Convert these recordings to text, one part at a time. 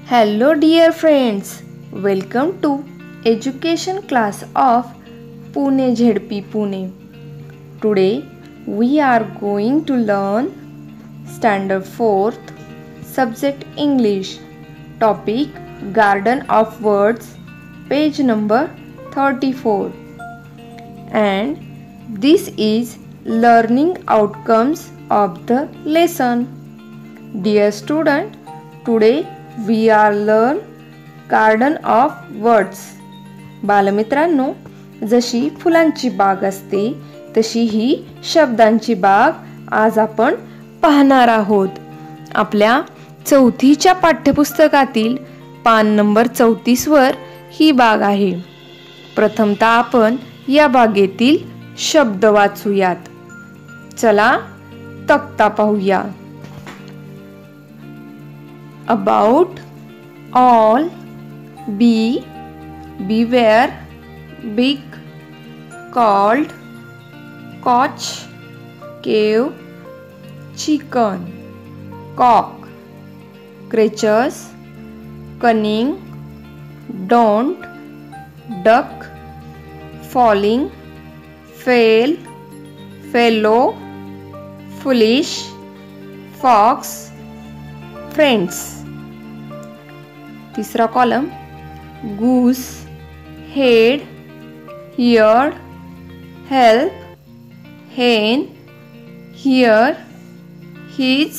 Hello dear friends, welcome to education class of Pune ZP Pune. Today we are going to learn standard 4th subject English, topic Garden of Words, page number 34, and this is learning outcomes of the lesson. Dear student, today we are learn garden of words. बालमित्रांनो, जशी फुलांची बाग असते तशी ही शब्दांची बाग आज आपण पाहणार आहोत. आपल्या चौथीच्या पाठ्यपुस्तकातील पान नंबर 34 वर ही बाग आहे. प्रथमतः आपण या बागेतील शब्द वाचूयात. चला तक्ता पाहूया. About, all, be, beware, big, called, coach, cave, chicken, cock, creatures, cunning, don't, duck, falling, fail, fellow, foolish, fox, friends. तीसरा column goose, head, eared, help, hen, here, his,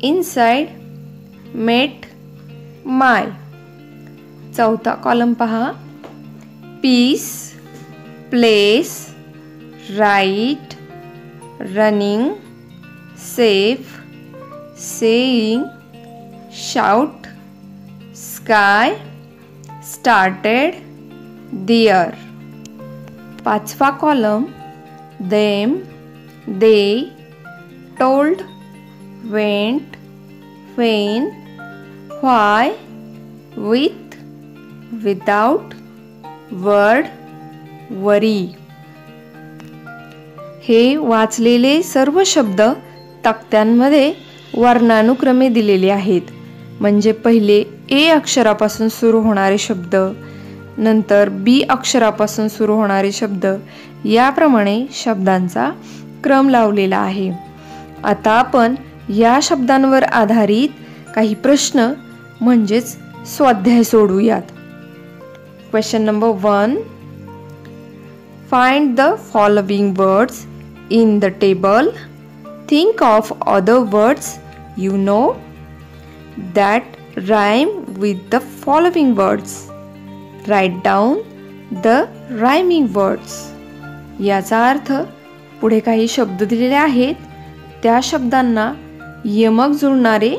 inside, met, my. चौथा column पहा. peace, place, right, running, safe, saying, shout, sky, started, there. पाचवा column them, they, told, went, when, why, with, without, word, worry. हे वाचलेले सर्व शब्द तक्त्यांमध्ये वर्णानुक्रमे दिलेले आहेत. म्हणजे पहिले ए अक्षरापासून सुरू होणारे शब्द, नंतर बी अक्षरापासून सुरू होणारे शब्द, याप्रमाणे शब्दांचा क्रम लावलेला आहे. आता आपण या शब्दांवर आधारित काही प्रश्न म्हणजेच स्वाध्याय सोडवूयात. Question number 1. Find the following words in the table. Think of other words you know that rhyme with the following words. Write down the rhyming words. याचा अर्थ, पुढे काही शब्द दिलेले आहेत, त्या शब्दांना यमक जुळणारे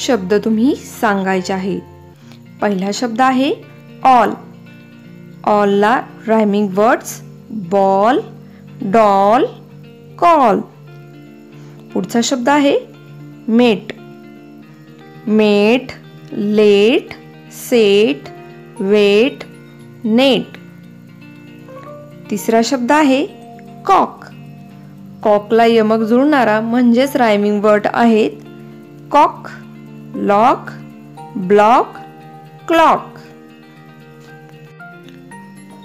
शब्द तुम्ही सांगायचे आहेत. पहिला शब्द आहे all. all ला rhyming words ball, doll, call. पुढचा शब्द आहे मेट. मेट, लेट, सेट, वेट, नेट. तिसरा शब्द आहे कॉक. कॉकला यमक जुळणारा म्हणजेच रायमिंग वर्ड आहेत कॉक, लॉक, ब्लॉक, क्लॉक.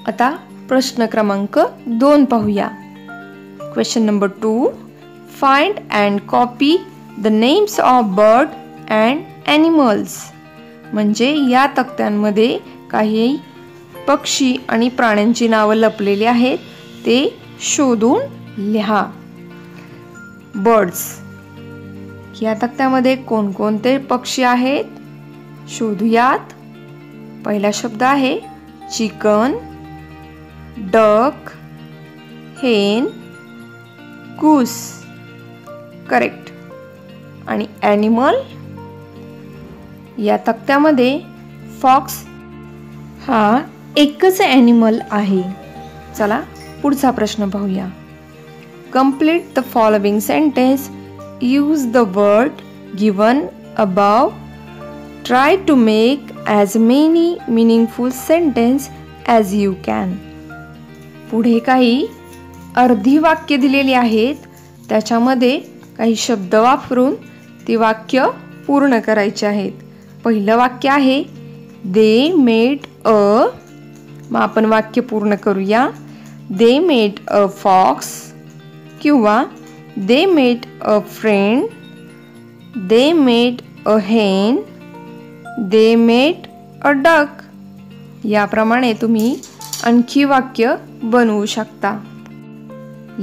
आता प्रश्न क्रमांक 2 पाहूया. Question number 2. Find and copy the names of bird and animals. म्हणजे या तक्त्यांमध्ये काही पक्षी आणि प्राण्यांची नावं लपलेली आहेत, ते शोधून लिहा. बर्ड्स. या तक्त्यामध्ये कोणकोणते पक्षी आहेत शोधूयात. पहिला शब्द आहे चिकन, डक, हेन, गूस. करेक्ट. आणि ॲनिमल, या तक्त्यामध्ये फॉक्स हा एकच ॲनिमल आहे. चला पुढचा प्रश्न पाहूया. Complete the following sentence. Use the word given above. Try to make as many meaningful sentence as you can. पुढे काही अर्धी वाक्य दिलेली आहेत, त्याच्यामध्ये काही शब्द वापरून ती वाक्य पूर्ण करायची आहेत. पहिलं वाक्य आहे दे मेड अ. मग आपण वाक्य पूर्ण करूया. दे मेड अ फॉक्स किंवा they made a friend. They made a hen. They made a duck. याप्रमाणे तुम्ही आणखी वाक्य बनवू शकता.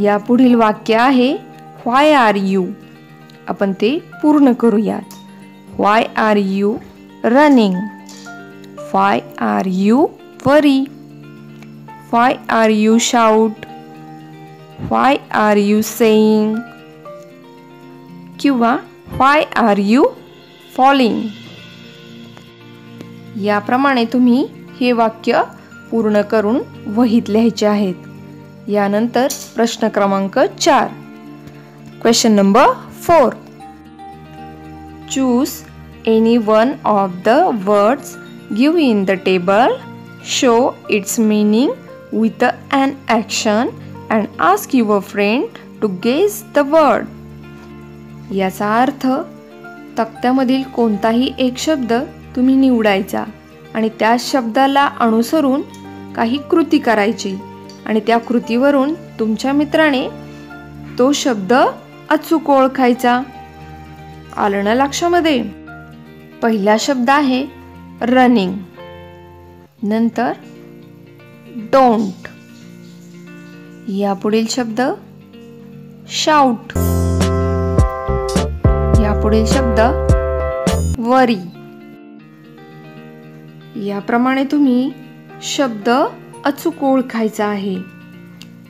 या पुढील वाक्य आहे व्हाय आर यू. आपण ते पूर्ण करूयात. Why are you running. Why are you worry. Why are you shout. Why are you saying किंवा व्हाय आर यू फॉलिंग. याप्रमाणे तुम्ही हे वाक्य पूर्ण करून वहीत लिहायचे आहेत. यानंतर प्रश्न क्रमांक 4. Question number 4. Choose any one of the words give in the table. Show it's meaning with an action and ask your friend to guess the word. याचा अर्थ तक्त्यामधील कोणताही एक शब्द तुम्ही निवडायचा आणि त्या शब्दाला अनुसरून काही कृती करायची आणि त्या कृतीवरून तुमच्या मित्राने तो शब्द अचूक ओळखायचा. आलं ना लक्षामध्ये? पहिला शब्द आहे रनिंग. नंतर डोंट. यापुढील शब्द शाउट. यापुढील शब्द वरी. याप्रमाणे तुम्ही शब्द अचूक ओळखायचा आहे.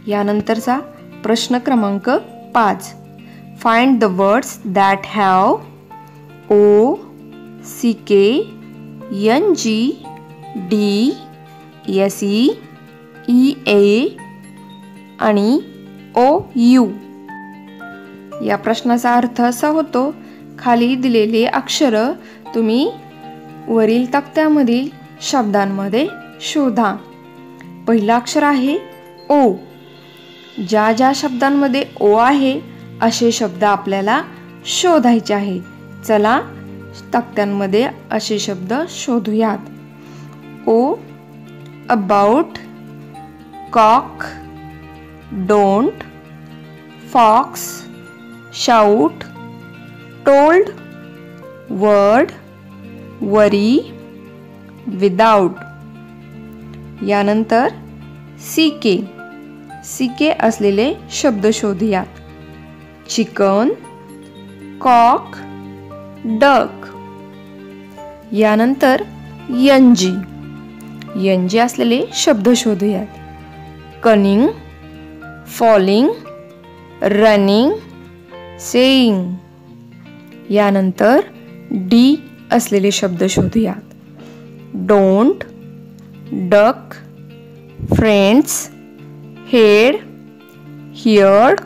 यानंतरचा प्रश्न क्रमांक 5. Find the words that have O C K N G D S E E A आणि ओ यू. या प्रश्नाचा अर्थ असा होतो खाली दिलेले अक्षर तुम्ही वरील तक्त्यामधील शब्दांमध्ये शोधा. पहिलं अक्षर आहे ओ. ज्या ज्या शब्दांमध्ये ओ आहे असे शब्द आपल्याला शोधायचे आहे. चला तक्त्यांमध्ये असे शब्द शोधूयात. O about, cock, don't, fox, shout, told, word, worry, without. यानंतर सीके. सीके असलेले शब्द शोधूयात. Chicken, cock, duck. यानंतर यंजी. यंजी असलेले शब्द शोधूयात. Cunning, falling, running, saying. यानंतर डी असलेले शब्द शोधूयात. Don't, duck, friends, head, heard,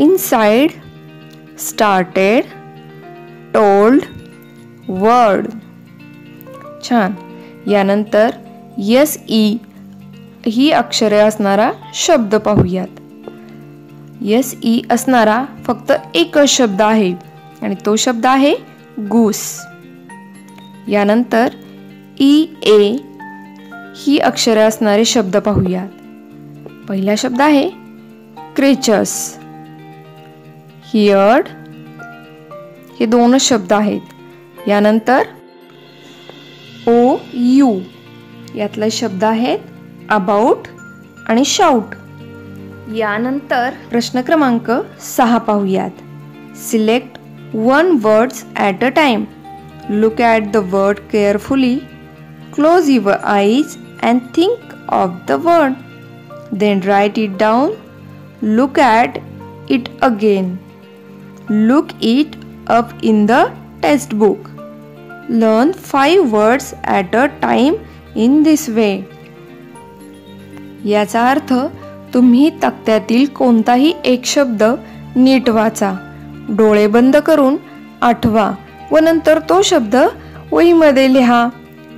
inside, started, told, word. छान. यानंतर एस ई ही अक्षरे असणारा शब्द पाहूयात. एस ई असणारा फक्त एकच शब्द आहे आणि तो शब्द आहे गूस. यानंतर ई ए ही अक्षरे असणारे शब्द पाहूयात. पहिला शब्द आहे क्रेचर्स. हियर्ड हे दोनच शब्द आहेत. यानंतर ओ यू यातले शब्द आहेत अबाउट आणि शाउट. यानंतर प्रश्न क्रमांक 6 पाहूयात. Select one words at a time. Look at the word carefully. Close your eyes and think of the word. Then write it down. Look at it again. Look it up in the text book. Learn 5 words at a time in this way. याचा अर्थ तुम्ही तक्त्यातील कोणताही एक शब्द नीट वाचा, डोळे बंद करून आठवा व नंतर तो शब्द वहीमध्ये लिहा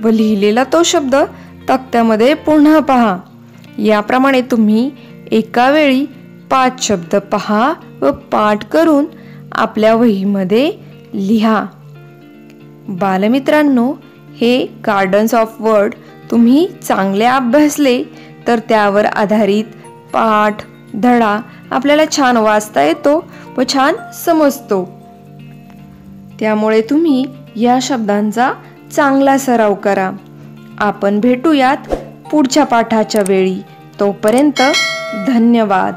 व लिहिलेला तो शब्द तक्त्यामध्ये पुन्हा पहा. याप्रमाणे तुम्ही एका वेळी 5 शब्द पहा व पाठ करून आपल्या वहीमध्ये लिहा. बालमित्रांनो, हे गार्डन्स ऑफ वर्ड तुम्ही चांगले अभ्यासले तर त्यावर आधारित पाठ धडा आपल्याला छान वाचता येतो व छान समजतो. त्यामुळे तुम्ही या शब्दांचा चांगला सराव करा. आपण भेटूयात पुढच्या पाठाच्या वेळी. तोपर्यंत धन्यवाद.